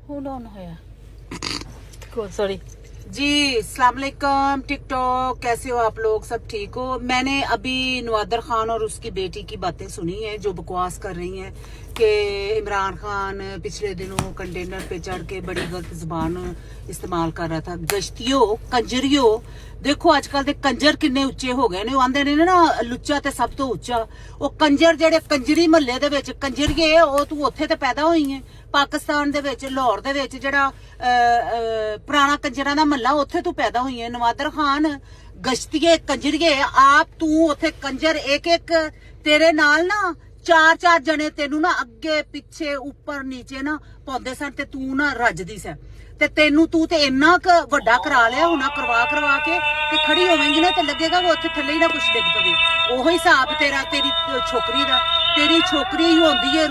Hold on होया sorry जी। अस्सलाम वालेकुम टिकटॉक, कैसे हो आप लोग? सब ठीक हो? मैंने अभी नवादर खान और उसकी बेटी की बातें सुनी है जो बकवास कर रही हैं कि इमरान खान पिछले दिनों कंटेनर पे चढ़ के बड़ी गलत जुबान इस्तेमाल कर रहा था। गश्तियों कंजरियो देखो अजकल दे कंजर किन्ने उच्चे हो गए ने। ਉਹ ਆਂਦੇ ਨੇ ਨਾ ਲੁੱਚਾ ਤੇ ਸਭ ਤੋਂ ਉੱਚਾ। ਉਹ ਕੰਜਰ ਜਿਹੜੇ ਕੰਜਰੀ ਮਹੱਲੇ ਦੇ ਵਿੱਚ ਕੰਜਰੀਏ ਉਹ ਤੂੰ ਉੱਥੇ ਤੇ ਪੈਦਾ ਹੋਈ ਹੈ ਪਾਕਿਸਤਾਨ ਦੇ ਵਿੱਚ ਲਾਹੌਰ ਦੇ ਵਿੱਚ ਜਿਹੜਾ ਪੁਰਾਣਾ ਕੰਜਰਾਂ ਦਾ ਮਹੱਲਾ ਉੱਥੇ ਤੂੰ ਪੈਦਾ ਹੋਈ ਹੈ। ਨਵਾਦਰ ਖਾਨ ਗਸ਼ਤੀਏ ਕੰਜਰੀਏ ਆਪ ਤੂੰ ਉੱਥੇ ਕੰਜਰ ਇੱਕ ਇੱਕ ਤੇਰੇ ਨਾਲ ਨਾ ਚਾਰ ਜਣੇ ਤੈਨੂੰ ਨਾ ਅੱਗੇ ਪਿੱਛੇ ਉੱਪਰ ਨੀਚੇ ਨਾ ਪਾਉਂਦੇ ਸਨ ਤੇ ਤੂੰ ਨਾ ਰੱਜਦੀ ਸੈਂ ਤੇ ਤੈਨੂੰ ਤੂੰ ਤੇ ਇੰਨਾ ਕ ਵੱਡਾ ਕਰਾ ਲਿਆ ਹੁਣਾ ਕਰਵਾ ਕੇ ਤੇ ਖੜੀ ਹੋਵੇਂਗੀ ਨਾ ਤੇ ਲੱਗੇਗਾ ਉਹ ਉੱਥੇ ਥੱਲੇ ਹੀ ਨਾ ਕੁਛ ਡਿੱਗ ਪਵੇ। ਉਹੀ ਹਿਸਾਬ ਤੇਰੀ ਛੋਕਰੀ ਦਾ। ਤੇਰੀ ਛੋਕਰੀ ਹੀ ਹੁੰਦੀ ਏ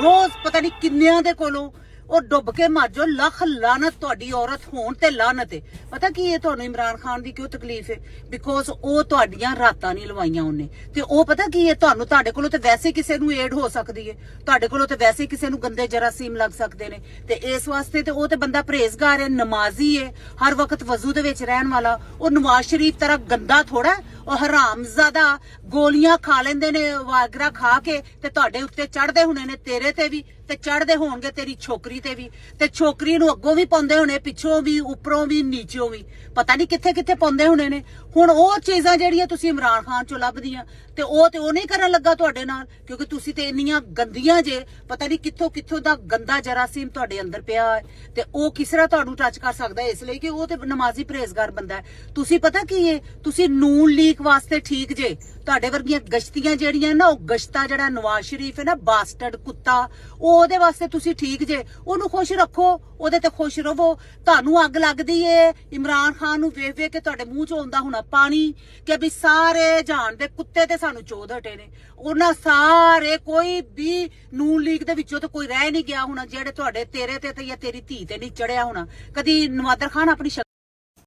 ਰੋਜ਼ ਪਤਾ ਨਹੀਂ ਕਿੰਨਿਆਂ ਦੇ ਕੋਲੋਂ ਉਹ ਡੁੱਬ ਕੇ ਮਰ ਜਾਓ। ਲੱਖ ਲਾਨਤ ਤੁਹਾਡੀ ਔਰਤ ਹੋਣ ਤੇ ਲਾਨਤ ਏ। ਪਤਾ ਕੀ ਹੈ ਤੁਹਾਨੂੰ ਇਮਰਾਨ ਖਾਨ ਦੀ ਕਿਉਂ ਤਕਲੀਫ ਹੈ? ਬਿਕੋਜ਼ ਉਹ ਤੁਹਾਡੀਆਂ ਰਾਤਾਂ ਨਹੀਂ ਲਵਾਈਆਂ ਉਹਨੇ ਤੇ ਉਹ ਪਤਾ ਕੀ ਹੈ ਤੁਹਾਡੇ ਕੋਲੋਂ ਤੇ ਵੈਸੇ ਕਿਸੇ ਨੂੰ ਏਡ ਹੋ ਸਕਦੀ ਹੈ, ਤੁਹਾਡੇ ਕੋਲੋਂ ਤੇ ਵੈਸੇ ਕਿਸੇ ਨੂੰ ਗੰਦੇ ਜਰਾਸੀਮ ਲੱਗ ਸਕਦੇ ਨੇ ਤੇ ਇਸ ਵਾਸਤੇ ਤੇ ਉਹ ਤੇ ਬੰਦਾ ਪਰਹੇਜ਼ਗਾਰ ਹੈ, ਨਮਾਜ਼ੀ ਹੈ, ਹਰ ਵਕਤ ਵਜ਼ੂ ਦੇ ਵਿੱਚ ਰਹਿਣ ਵਾਲਾ। ਉਹ ਨਵਾਜ਼ ਸ਼ਰੀਫ ਤਰ੍ਹਾਂ ਗੰਦਾ ਥੋੜਾ। ਉਹ ਹਰਾਮਜ਼ਾਦਾ ਗੋਲੀਆਂ ਖਾ ਲੈਂਦੇ ਨੇ ਵਾਗਰਾ ਖਾ ਕੇ ਤੇ ਤੁਹਾਡੇ ਉੱਤੇ ਚੜਦੇ ਹੋਣੇ ਨੇ, ਤੇਰੇ ਤੇ ਵੀ ਤੇ ਚੜਦੇ ਹੋਣਗੇ ਤੇਰੀ ਛੋਕਰੀ ਤੇ ਵੀ ਤੇ ਛੋਕਰੀ ਨੂੰ ਅੱਗੋਂ ਵੀ ਪਾਉਂਦੇ ਹੋਣੇ, ਪਿੱਛੋਂ ਵੀ, ਉੱਪਰੋਂ ਵੀ, ਨੀਚੋਂ ਵੀ, ਪਤਾ ਨਹੀਂ ਕਿੱਥੇ ਪਾਉਂਦੇ ਹੋਣੇ ਨੇ। ਹੁਣ ਉਹ ਚੀਜ਼ਾਂ ਜਿਹੜੀਆਂ ਤੁਸੀਂ ਇਮਰਾਨ ਖਾਨ ਚੋਂ ਲੱਭਦੀਆਂ ਤੇ ਉਹ ਨਹੀਂ ਕਰਨ ਲੱਗਾ ਤੁਹਾਡੇ ਨਾਲ ਕਿਉਂਕਿ ਤੁਸੀਂ ਤੇ ਇੰਨੀਆਂ ਗੰਦੀਆਂ ਜੇ ਪਤਾ ਨਹੀਂ ਕਿੱਥੋਂ ਦਾ ਗੰਦਾ ਜਰਾਸੀਮ ਤੁਹਾਡੇ ਅੰਦਰ ਪਿਆ ਹੈ ਤੇ ਉਹ ਕਿਸ ਤਰ੍ਹਾਂ ਤੁਹਾਨੂੰ ਟੱਚ ਕਰ ਸਕਦਾ ਇਸ ਲਈ ਕਿ ਉਹ ਤੇ ਨਮਾਜ਼ੀ ਪਰਹੇਜ਼ਗਾਰ ਬੰਦਾ ਹੈ। ਤੁਸੀਂ ਪਤਾ ਕੀ ਹੈ ਤੁਸੀਂ ਨੂਨ ਲੀਕ ਵਾਸਤੇ ਠੀਕ ਜੇ। ਤੁਹਾਡੇ ਵਰਗੀਆਂ ਗਸ਼ਤੀਆਂ ਜਿਹੜੀਆਂ ਨਾ ਉਹ ਗਸ਼ਤਾ ਜਿਹੜਾ ਨਵਾਜ਼ ਸ਼ਰੀਫ ਹੈ ਨਾ ਬਾਸਟਰਡ ਕੁੱਤਾ ਉਹਦੇ ਵਾਸਤੇ ਤੁਸੀਂ ਠੀਕ ਜੇ। ਉਹਨੂੰ ਖੁਸ਼ ਰੱਖੋ, ਉਹਦੇ ਤੇ ਖੁਸ਼ ਰਹੋ। ਤੁਹਾਨੂੰ ਅੱਗ ਲੱਗਦੀ ਏ ਇਮਰਾਨ ਖਾਨ ਨੂੰ ਵੇਖ ਕੇ ਤੁਹਾਡੇ ਮੂੰਹ ਚੋਂ ਆਉਂਦਾ ਹੋਣਾ ਪਾਣੀ ਕਿ ਵੀ ਸਾਰੇ ਜਹਾਨ ਦੇ ਕੁੱਤੇ ਤੇ ਸਾਨੂੰ ਚੋਦ ਹਟੇ ਨੇ। ਉਹਨਾਂ ਸਾਰੇ ਕੋਈ ਵੀ ਨੂਨ ਲੀਗ ਦੇ ਵਿੱਚੋਂ ਤਾਂ ਕੋਈ ਰਹਿ ਨਹੀਂ ਗਿਆ ਹੋਣਾ ਜਿਹੜੇ ਤੁਹਾਡੇ ਤੇਰੇ ਤੇ ਜਾਂ ਤੇਰੀ ਧੀ ਤੇ ਨਹੀਂ ਚੜਿਆ ਹੋਣਾ। ਕਦੀ ਨਵਾਦਰ ਖਾਨ ਆਪਣੀ